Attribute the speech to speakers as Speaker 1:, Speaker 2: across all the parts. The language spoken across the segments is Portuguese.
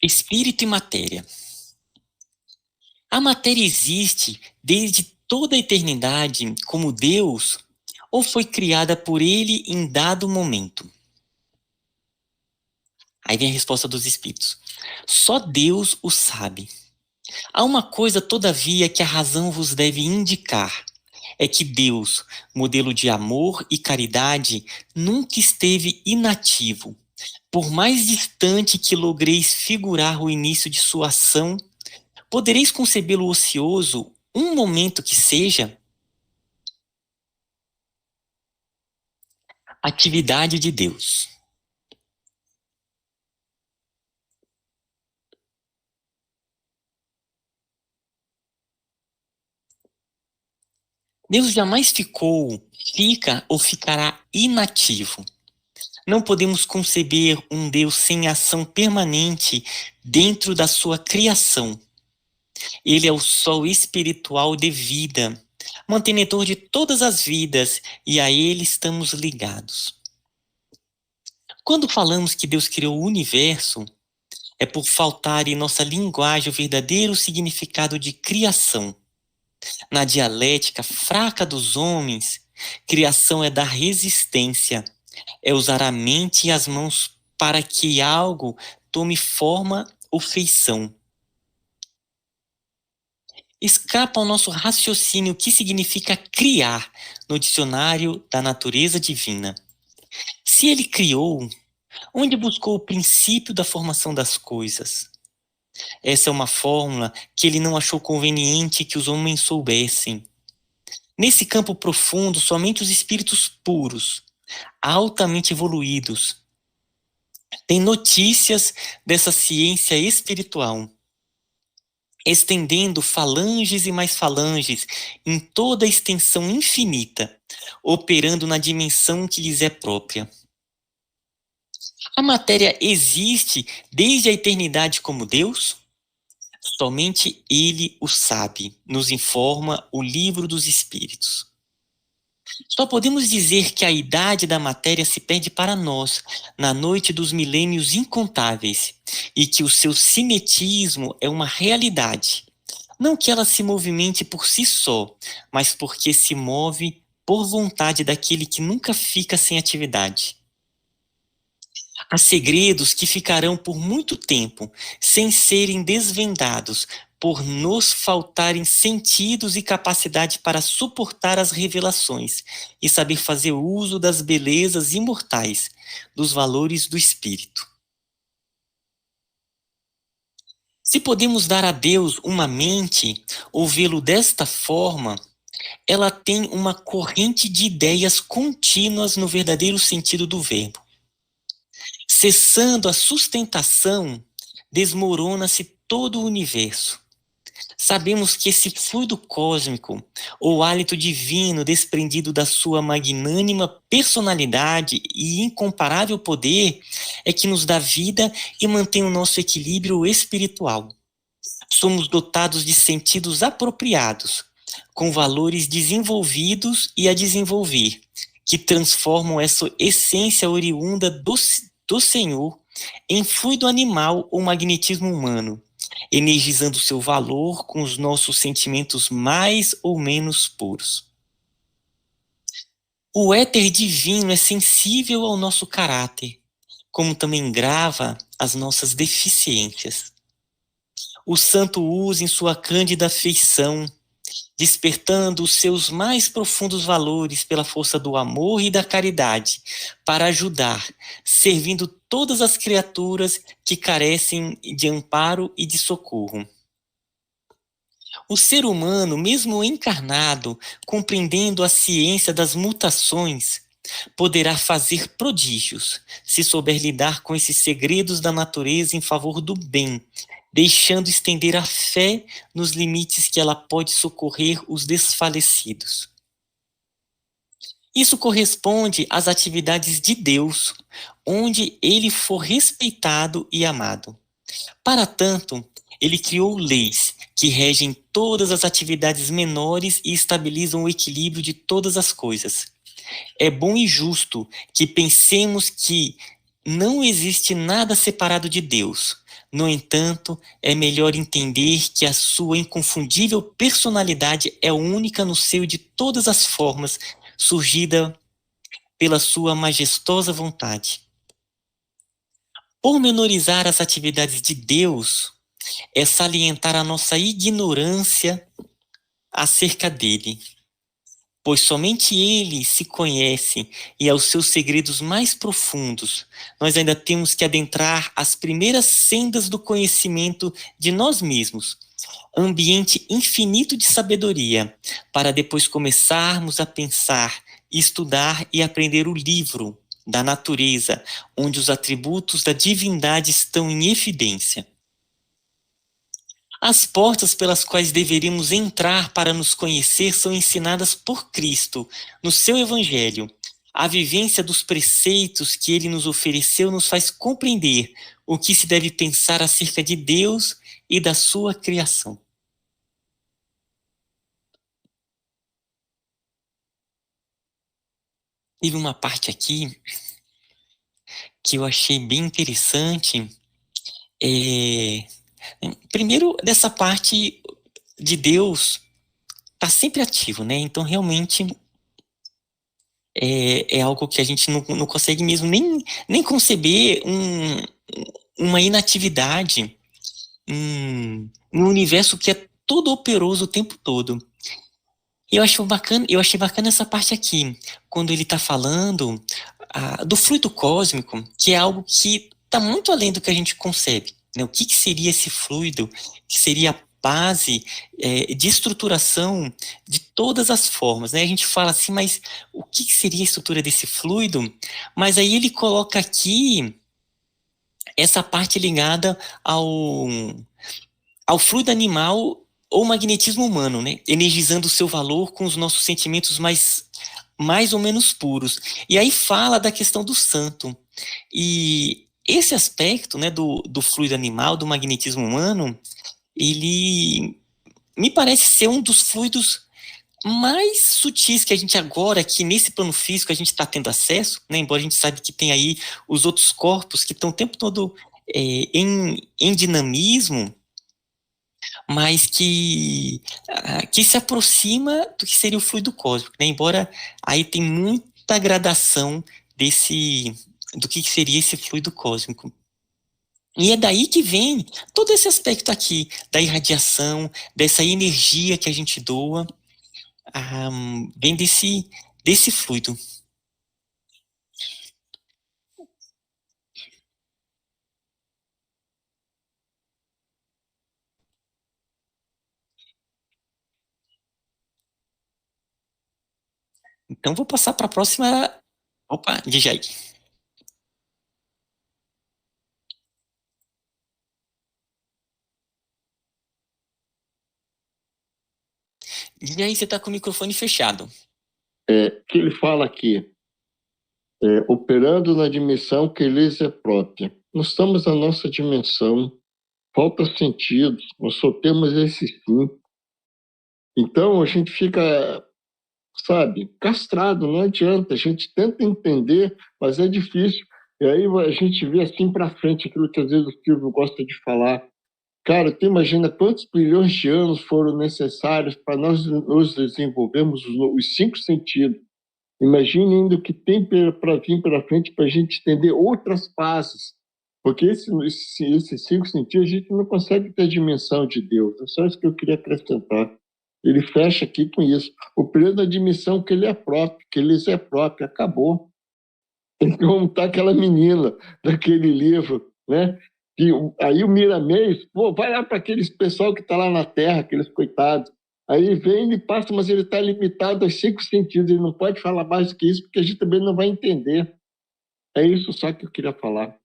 Speaker 1: Espírito e matéria. A matéria existe desde toda a eternidade como Deus ou foi criada por ele em dado momento? Aí vem a resposta dos espíritos. Só Deus o sabe. Há uma coisa, todavia, que a razão vos deve indicar. É que Deus, modelo de amor e caridade, nunca esteve inativo. Por mais distante que logreis figurar o início de sua ação, podereis concebê-lo ocioso um momento que seja? Atividade de Deus. Deus jamais ficou, fica ou ficará inativo. Não podemos conceber um Deus sem ação permanente dentro da sua criação. Ele é o sol espiritual de vida, mantenedor de todas as vidas, e a ele estamos ligados. Quando falamos que Deus criou o universo, é por faltar em nossa linguagem o verdadeiro significado de criação. Na dialética fraca dos homens, criação é dar resistência, é usar a mente e as mãos para que algo tome forma ou feição. Escapa ao nosso raciocínio o que significa criar no dicionário da natureza divina. Se ele criou, onde buscou o princípio da formação das coisas? Essa é uma fórmula que ele não achou conveniente que os homens soubessem. Nesse campo profundo, somente os espíritos puros, altamente evoluídos, têm notícias dessa ciência espiritual, estendendo falanges e mais falanges em toda a extensão infinita, operando na dimensão que lhes é própria. A matéria existe desde a eternidade como Deus? Somente Ele o sabe, nos informa o Livro dos Espíritos. Só podemos dizer que a idade da matéria se perde para nós na noite dos milênios incontáveis e que o seu cinetismo é uma realidade. Não que ela se movimente por si só, mas porque se move por vontade daquele que nunca fica sem atividade. Há segredos que ficarão por muito tempo sem serem desvendados, por nos faltarem sentidos e capacidade para suportar as revelações e saber fazer uso das belezas imortais, dos valores do espírito. Se podemos dar a Deus uma mente ou vê-lo desta forma, ela tem uma corrente de ideias contínuas no verdadeiro sentido do verbo. Cessando a sustentação, desmorona-se todo o universo. Sabemos que esse fluido cósmico, ou hálito divino desprendido da sua magnânima personalidade e incomparável poder, é que nos dá vida e mantém o nosso equilíbrio espiritual. Somos dotados de sentidos apropriados, com valores desenvolvidos e a desenvolver, que transformam essa essência oriunda do Senhor em fluido animal ou magnetismo humano, energizando seu valor com os nossos sentimentos mais ou menos puros. O éter divino é sensível ao nosso caráter, como também grava as nossas deficiências. O santo usa em sua cândida afeição, despertando os seus mais profundos valores pela força do amor e da caridade, para ajudar, servindo todas as criaturas que carecem de amparo e de socorro. O ser humano, mesmo encarnado, compreendendo a ciência das mutações, poderá fazer prodígios, se souber lidar com esses segredos da natureza em favor do bem, deixando estender a fé nos limites que ela pode socorrer os desfalecidos. Isso corresponde às atividades de Deus, onde ele for respeitado e amado. Para tanto, ele criou leis que regem todas as atividades menores e estabilizam o equilíbrio de todas as coisas. É bom e justo que pensemos que não existe nada separado de Deus, No entanto, é melhor entender que a sua inconfundível personalidade é única no seio de todas as formas, surgida pela sua majestosa vontade. Pormenorizar as atividades de Deus é salientar a nossa ignorância acerca dele, pois somente ele se conhece e aos seus segredos mais profundos, nós ainda temos que adentrar as primeiras sendas do conhecimento de nós mesmos, ambiente infinito de sabedoria, para depois começarmos a pensar, estudar e aprender o livro da natureza, onde os atributos da divindade estão em evidência. As portas pelas quais deveríamos entrar para nos conhecer são ensinadas por Cristo, no seu Evangelho. A vivência dos preceitos que ele nos ofereceu nos faz compreender o que se deve pensar acerca de Deus e da sua criação. Teve uma parte aqui que eu achei bem interessante. Primeiro, dessa parte de Deus está sempre ativo, né? Então, realmente, é algo que a gente não consegue mesmo nem conceber uma inatividade no universo que é todo operoso o tempo todo. E eu achei bacana essa parte aqui, quando ele está falando do fluido cósmico, que é algo que está muito além do que a gente concebe. Né? O que seria esse fluido? Que seria a base de estruturação de todas as formas. Né? A gente fala assim, mas o que seria a estrutura desse fluido? Mas aí ele coloca aqui essa parte ligada ao fluido animal ou magnetismo humano, né? Energizando o seu valor com os nossos sentimentos mais ou menos puros. E aí fala da questão do santo. E esse aspecto, né, do fluido animal, do magnetismo humano, ele me parece ser um dos fluidos mais sutis que a gente agora, aqui nesse plano físico, a gente está tendo acesso, né, embora a gente saiba que tem aí os outros corpos que estão o tempo todo em dinamismo, mas que se aproxima do que seria o fluido cósmico, né? Embora aí tem muita gradação do que seria esse fluido cósmico. E é daí que vem todo esse aspecto aqui, da irradiação, dessa energia que a gente doa, vem desse fluido. Então vou passar para a próxima. Opa, diz aí. E aí você está com o microfone fechado.
Speaker 2: Que ele fala aqui, operando na dimensão que lhes é própria. Nós estamos na nossa dimensão, falta sentido, nós só temos esse sim. Então a gente fica, sabe, castrado, não adianta. A gente tenta entender, mas é difícil. E aí a gente vê assim para frente aquilo que às vezes o Silvio gosta de falar. Cara, tu imagina quantos bilhões de anos foram necessários para nós nos desenvolvermos os 5 sentidos. Imagine ainda o que tem para vir pela frente para a gente entender outras fases. Porque esses 5 sentidos a gente não consegue ter a dimensão de Deus. É só isso que eu queria acrescentar. Ele fecha aqui com isso. O período da dimensão que ele é próprio, que eles é próprio, acabou. Então tá aquela menina daquele livro, né? E aí o Miramês, pô, vai lá para aqueles pessoal que está lá na Terra, aqueles coitados. Aí vem e passa, mas ele está limitado aos 5 sentidos, ele não pode falar mais do que isso, porque a gente também não vai entender. É isso só que eu queria falar.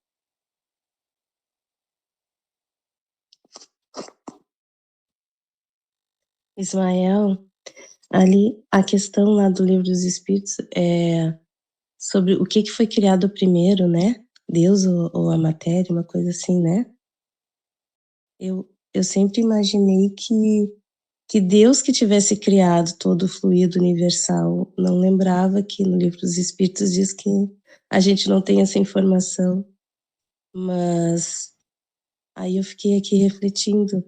Speaker 3: Ismael, ali a questão lá do Livro dos Espíritos é sobre o que foi criado primeiro, né? Deus ou a matéria, uma coisa assim, né? Eu sempre imaginei que Deus que tivesse criado todo o fluido universal. Não lembrava que no Livro dos Espíritos diz que a gente não tem essa informação, mas Aí eu fiquei aqui refletindo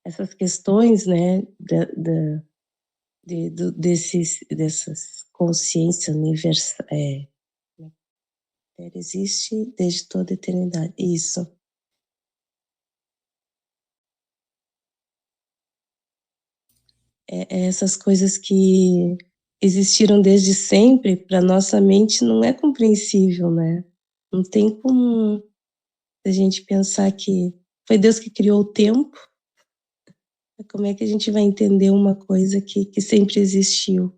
Speaker 3: essas questões, né, dessas consciência universal, existe desde toda a eternidade. Isso. Essas coisas que existiram desde sempre, para nossa mente não é compreensível, né? Não tem como a gente pensar que foi Deus que criou o tempo. Como é que a gente vai entender uma coisa que sempre existiu?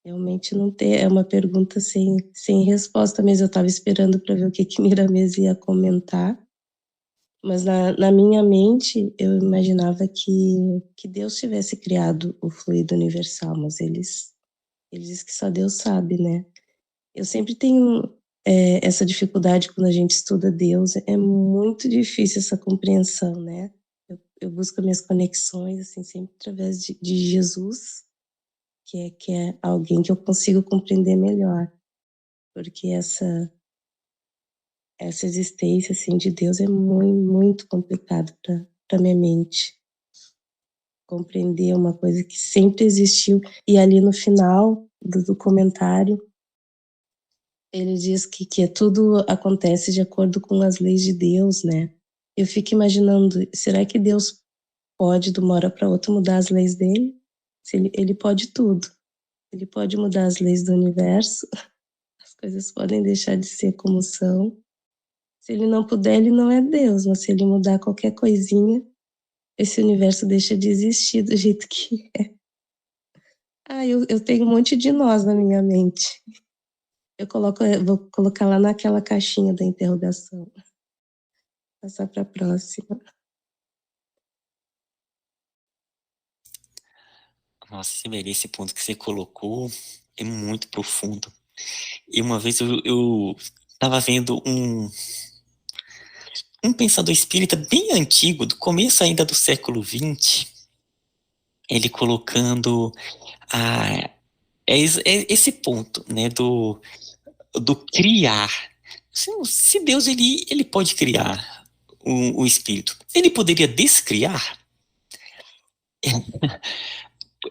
Speaker 3: Realmente não tem, é uma pergunta sem resposta mesmo. Eu estava esperando para ver o que Miramês ia comentar, mas na minha mente eu imaginava que Deus tivesse criado o fluido universal, mas eles dizem que só Deus sabe, né? Eu sempre tenho essa dificuldade quando a gente estuda Deus, é muito difícil essa compreensão, né? Eu busco minhas conexões, assim, sempre através de Jesus, que é alguém que eu consigo compreender melhor, porque essa existência, assim, de Deus é muito, muito complicado para minha mente compreender uma coisa que sempre existiu. E ali no final do comentário, ele diz que tudo acontece de acordo com as leis de Deus, né? Eu fico imaginando, será que Deus pode, de uma hora para outra, mudar as leis dele? Se ele pode tudo. Ele pode mudar as leis do universo, as coisas podem deixar de ser como são. Se ele não puder, ele não é Deus, mas se ele mudar qualquer coisinha, esse universo deixa de existir do jeito que é. Eu tenho um monte de nós na minha mente. Vou colocar lá naquela caixinha da interrogação. Passar para a próxima.
Speaker 1: Nossa, Sibeli, esse ponto que você colocou é muito profundo. E uma vez eu estava vendo um pensador espírita bem antigo, do começo ainda do século XX, ele colocando esse ponto, né, do criar. Se Deus ele pode criar o espírito, ele poderia descriar?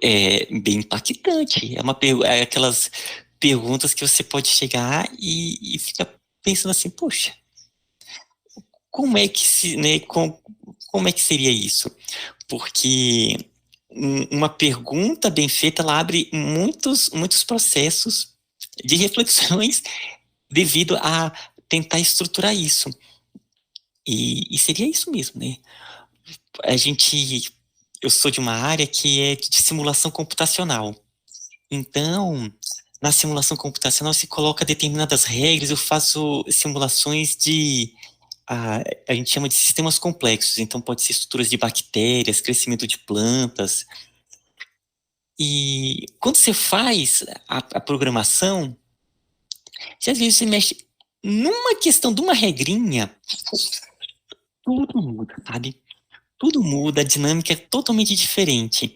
Speaker 1: É bem impactante. É aquelas perguntas que você pode chegar e fica pensando assim, poxa, como é que né, como é que seria isso? Porque uma pergunta bem feita, ela abre muitos processos de reflexões devido a tentar estruturar isso. E seria isso mesmo, né? Eu sou de uma área que é de simulação computacional. Então, na simulação computacional se coloca determinadas regras, eu faço simulações a gente chama de sistemas complexos, então pode ser estruturas de bactérias, crescimento de plantas. E quando você faz a programação, às vezes você mexe numa questão de uma regrinha, tudo muda, sabe? Tudo muda, a dinâmica é totalmente diferente.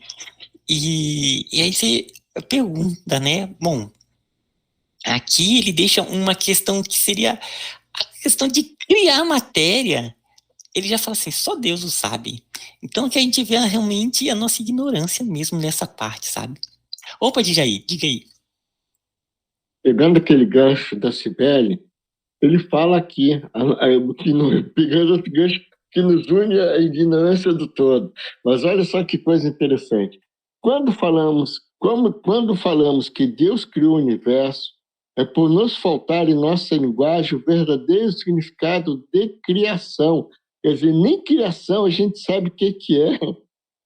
Speaker 1: E aí você pergunta, né? Bom, aqui ele deixa uma questão que seria a questão de criar matéria. Ele já fala assim, só Deus o sabe. Então o que a gente vê é realmente a nossa ignorância mesmo nessa parte, sabe? Opa, diga aí.
Speaker 2: Pegando aquele gancho da Cibele, ele fala aqui, pegando esse gancho que nos une a ignorância do todo. Mas olha só que coisa interessante. Quando falamos que Deus criou o universo, é por nos faltar em nossa linguagem o verdadeiro significado de criação. Quer dizer, nem criação a gente sabe o que é,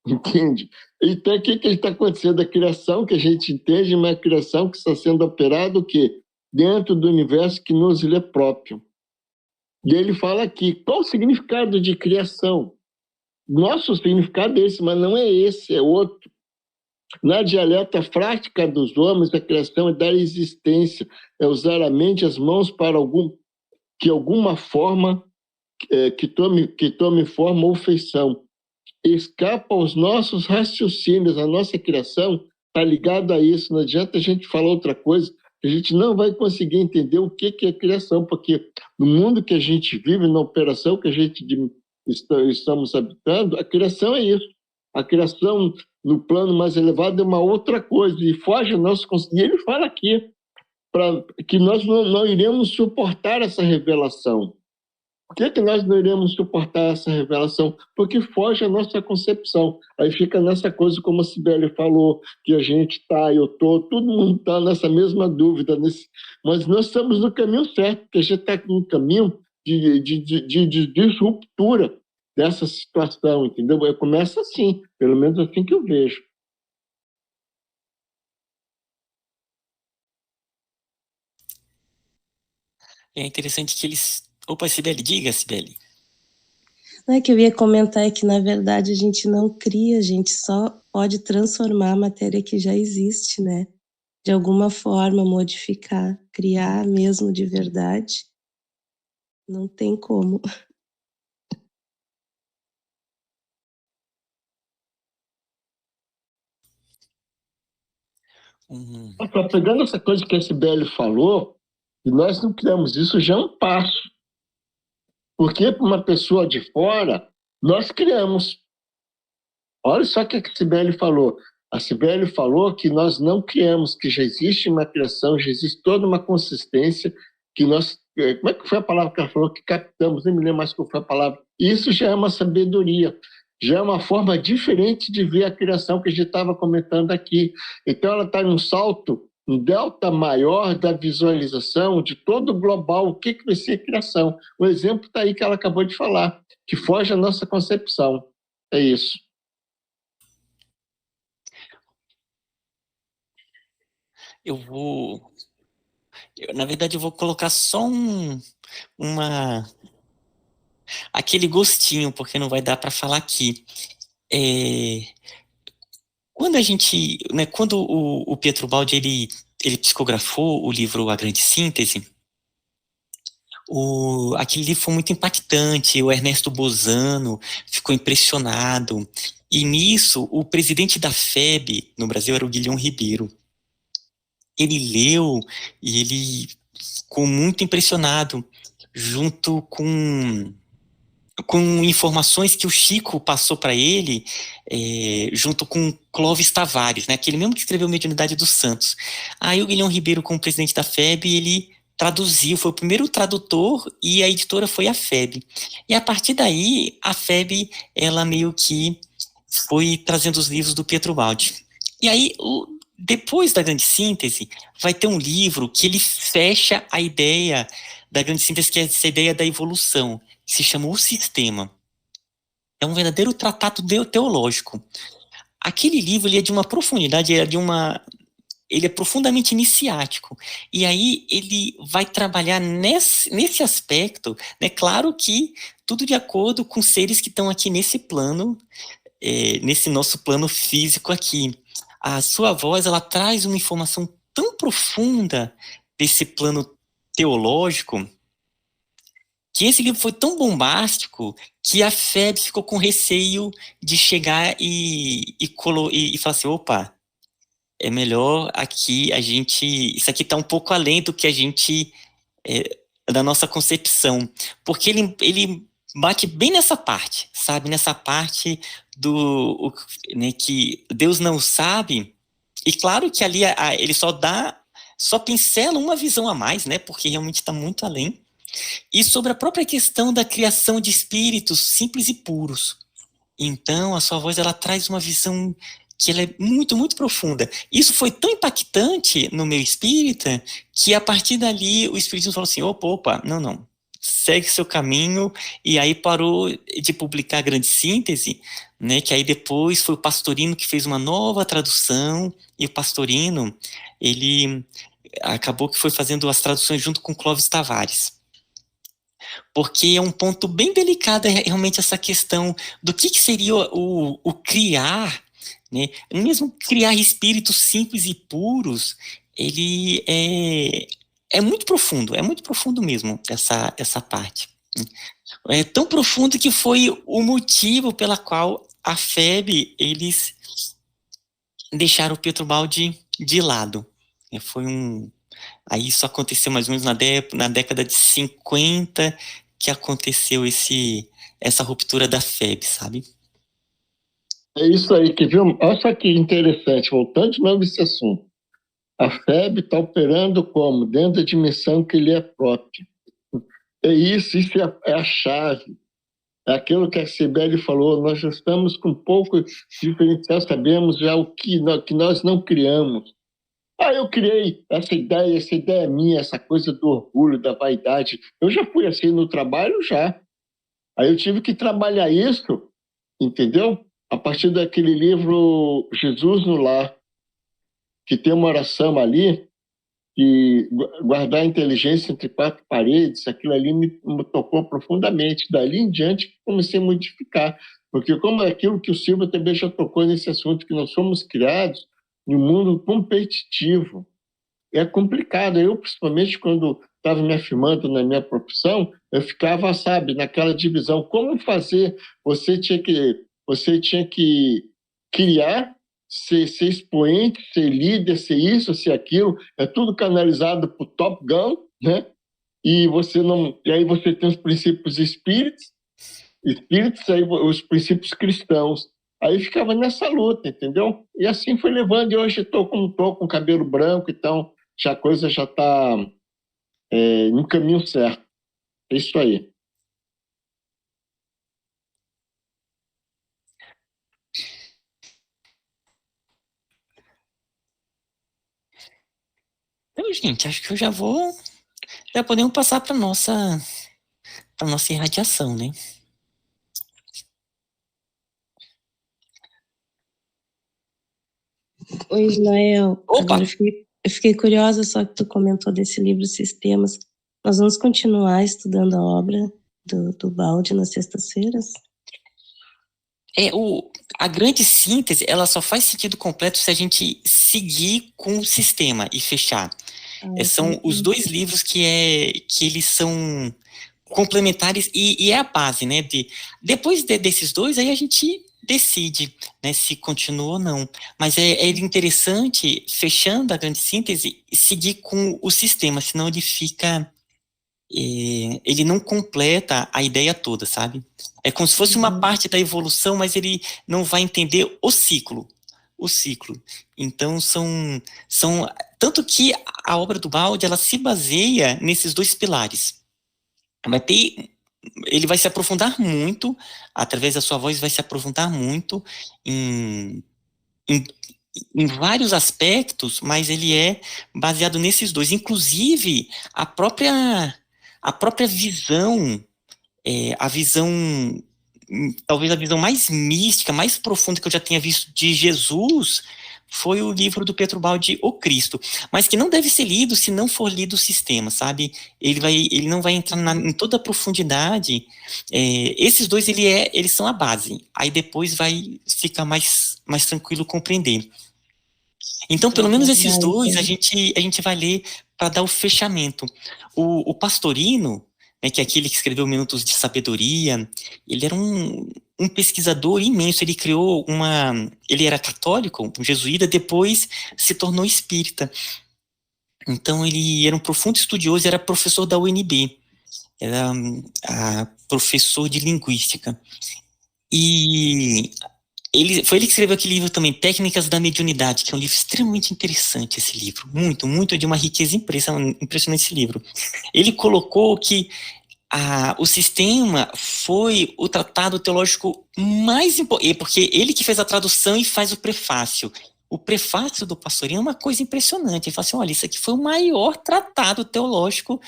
Speaker 2: entende? Então, o que está acontecendo? A criação que a gente entende, mas a criação que está sendo operada o quê? Dentro do universo que nos é próprio. E ele fala aqui, qual o significado de criação? Nosso significado é esse, mas não é esse, é outro. Na dialeta prática dos homens, a criação é dar existência, é usar a mente e as mãos para alguma forma, que tome forma ou feição. Escapa aos nossos raciocínios, a nossa criação está ligada a isso. Não adianta a gente falar outra coisa, a gente não vai conseguir entender o que é criação, porque no mundo que a gente vive, na operação que a gente estamos habitando, a criação é isso. A criação, no plano mais elevado, é uma outra coisa, e foge ao nosso... E ele fala aqui que nós não iremos suportar essa revelação. Por que nós não iremos suportar essa revelação? Porque foge a nossa concepção. Aí fica nessa coisa, como a Cibele falou, que a gente está, eu estou, todo mundo está nessa mesma dúvida. Mas nós estamos no caminho certo, porque a gente está no caminho de ruptura dessa situação, entendeu? Começa assim, pelo menos assim que eu vejo.
Speaker 1: É interessante que eles... Opa, Cibele, diga, Cibele.
Speaker 3: Não é que eu ia comentar, é que na verdade a gente não cria, a gente só pode transformar a matéria que já existe, né? De alguma forma modificar, criar mesmo de verdade. Não tem como.
Speaker 2: Pegando essa coisa que a Cibele falou, e nós não criamos isso, já é um passo. Porque para uma pessoa de fora, nós criamos. Olha só o que a Cibele falou. A Cibele falou que nós não criamos, que já existe uma criação, já existe toda uma consistência, que nós... Como é que foi a palavra que ela falou? Que captamos, nem me lembro mais qual foi a palavra. Isso já é uma sabedoria, já é uma forma diferente de ver a criação que a gente estava comentando aqui. Então ela está em um salto, um delta maior da visualização de todo o global, o que vai ser a criação. O exemplo está aí que ela acabou de falar, que foge à nossa concepção. É isso.
Speaker 1: Na verdade, eu vou colocar só aquele gostinho, porque não vai dar para falar aqui. Quando a gente, né, quando o Pietro Baldi ele psicografou o livro A Grande Síntese, aquele livro foi muito impactante. O Ernesto Bozano ficou impressionado. E nisso, o presidente da FEB no Brasil era o Guilhom Ribeiro. Ele leu e ele ficou muito impressionado, junto com informações que o Chico passou para ele, junto com Clóvis Tavares, né, aquele mesmo que escreveu Mediunidade dos Santos. Aí o Guilhom Ribeiro, como presidente da FEB, ele traduziu, foi o primeiro tradutor, e a editora foi a FEB. E a partir daí, a FEB, ela meio que foi trazendo os livros do Pietro Baldi. E aí, depois da Grande Síntese, vai ter um livro que ele fecha a ideia da Grande Síntese, que é essa ideia da evolução, que se chama O Sistema. É um verdadeiro tratado teológico. Aquele livro, ele é de uma profundidade, ele é profundamente iniciático. E aí ele vai trabalhar nesse aspecto, né? Claro que tudo de acordo com seres que estão aqui nesse plano, nesse nosso plano físico aqui. A sua voz, ela traz uma informação tão profunda desse plano teológico, que esse livro foi tão bombástico que a FEB ficou com receio de chegar e falar assim, opa, é melhor aqui isso aqui está um pouco além do que a gente, da nossa concepção, porque ele bate bem nessa parte, sabe, nessa parte né, que Deus não sabe, e claro que ali ele só pincela uma visão a mais, né, porque realmente está muito além. E sobre a própria questão da criação de espíritos simples e puros. Então, a sua voz, ela traz uma visão que ela é muito, muito profunda. Isso foi tão impactante no meu espírita, que a partir dali o espiritismo falou assim, opa, não, segue seu caminho, e aí parou de publicar a Grande Síntese, né, que aí depois foi o Pastorino que fez uma nova tradução, e o Pastorino, ele acabou que foi fazendo as traduções junto com Clóvis Tavares. Porque é um ponto bem delicado realmente essa questão do que seria o criar, né? Mesmo criar espíritos simples e puros, ele é muito profundo mesmo essa parte. É tão profundo que foi o motivo pela qual a FEB, eles deixaram o Pietro Baldi de lado. Foi Aí isso aconteceu mais ou menos na década de 50, que aconteceu essa ruptura da febre, sabe?
Speaker 2: É isso aí, que viu? Olha só que interessante, voltando de novo esse assunto. A FEB está operando como? Dentro da dimensão que lhe é própria. É isso é a chave. É aquilo que a Sibeli falou, nós já estamos com pouco diferencial, sabemos já o que nós não criamos. Ah, eu criei essa ideia é minha, essa coisa do orgulho, da vaidade. Eu já fui assim no trabalho, já. Aí eu tive que trabalhar isso, entendeu? A partir daquele livro Jesus no Lar, que tem uma oração ali, que guardar a inteligência entre quatro paredes, aquilo ali me tocou profundamente. Dali em diante, comecei a modificar. Porque como é aquilo que o Silvio também já tocou nesse assunto, que nós somos criados em um mundo competitivo. É complicado. Eu, principalmente, quando estava me afirmando na minha profissão, eu ficava, sabe, naquela divisão. Como fazer? Você tinha que criar, ser expoente, ser líder, ser isso, ser aquilo. É tudo canalizado para o Top Gun, né? E você não. E aí você tem os princípios espíritos, aí os princípios cristãos. Aí ficava nessa luta, entendeu? E assim foi levando. E hoje estou como estou, com cabelo branco, então já a coisa já está no caminho certo. É isso aí.
Speaker 1: Então, gente, acho que eu já podemos passar para nossa irradiação, né?
Speaker 3: Oi, Ismael.
Speaker 1: Opa!
Speaker 3: Agora eu fiquei curiosa, só que tu comentou desse livro Sistemas. Nós vamos continuar estudando a obra do Baldi nas sextas-feiras?
Speaker 1: A grande síntese, ela só faz sentido completo se a gente seguir com o sistema e fechar. São os dois livros que eles são complementares e é a base, né? Depois desses dois, aí a gente decide, né, se continua ou não. Mas é interessante, fechando a grande síntese, seguir com o sistema, senão ele não completa a ideia toda, sabe? É como se fosse uma parte da evolução, mas ele não vai entender o ciclo. O ciclo. Então, tanto que a obra do Baldi, ela se baseia nesses dois pilares. Ele vai se aprofundar muito, através da sua voz, vai se aprofundar muito em, em, em vários aspectos, mas ele é baseado nesses dois. Inclusive, a própria visão, a visão, talvez a visão mais mística, mais profunda que eu já tenha visto de Jesus, foi o livro do Pietro Baldi, O Cristo, mas que não deve ser lido se não for lido o sistema, sabe? Ele não vai entrar em toda a profundidade. Esses dois, eles são a base, aí depois vai ficar mais tranquilo compreender. Então, pelo menos esses dois, a gente vai ler para dar o fechamento. O Pastorino, né, que é aquele que escreveu Minutos de Sabedoria, ele era um pesquisador imenso, ele era católico, um jesuíta, depois se tornou espírita. Então ele era um profundo estudioso, era professor da UNB, era professor de linguística. E foi ele que escreveu aquele livro também, Técnicas da Mediunidade, que é um livro extremamente interessante, esse livro. Muito, muito, de uma riqueza impressionante esse livro. Ele colocou que o sistema foi o tratado teológico mais importante, porque ele que fez a tradução e faz o prefácio. O prefácio do Pastorino é uma coisa impressionante. Ele fala assim, olha, isso aqui foi o maior tratado teológico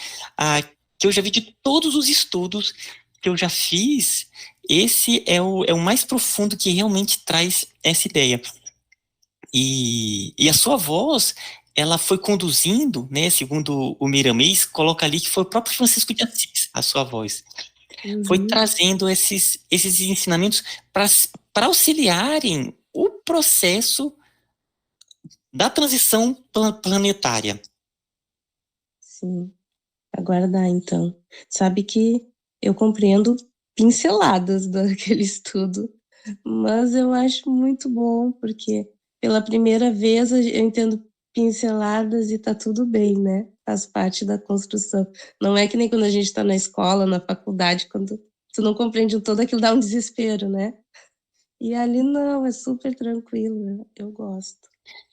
Speaker 1: que eu já vi de todos os estudos que eu já fiz. Esse é o mais profundo, que realmente traz essa ideia. E a sua voz, ela foi conduzindo, né, segundo o Miramês, coloca ali que foi o próprio Francisco de Assis, a sua voz. Foi trazendo esses ensinamentos para auxiliarem o processo da transição planetária.
Speaker 3: Sim, aguardar então. Sabe que eu compreendo pinceladas daquele estudo, mas eu acho muito bom, porque pela primeira vez eu entendo pinceladas e tá tudo bem, né? Faz parte da construção. Não é que nem quando a gente tá na escola, na faculdade, quando tu não compreende todo aquilo, dá um desespero, né? E ali não, é super tranquilo, eu gosto.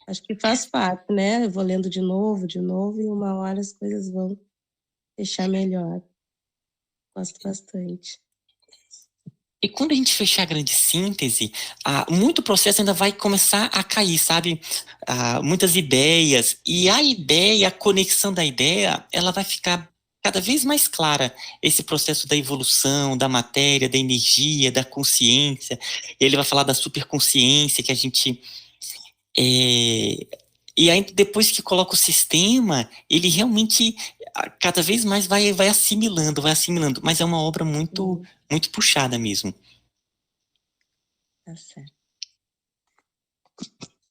Speaker 3: Acho que faz parte, né? Eu vou lendo de novo, e uma hora as coisas vão fechar melhor. Gosto bastante.
Speaker 1: E quando a gente fechar a grande síntese, muito processo ainda vai começar a cair, sabe? Muitas ideias. E a ideia, a conexão da ideia, ela vai ficar cada vez mais clara. Esse processo da evolução, da matéria, da energia, da consciência. Ele vai falar da superconsciência que a gente. E aí, depois que coloca o sistema, ele realmente cada vez mais vai assimilando, vai assimilando. Mas é uma obra muito, muito puxada mesmo.
Speaker 3: Tá certo.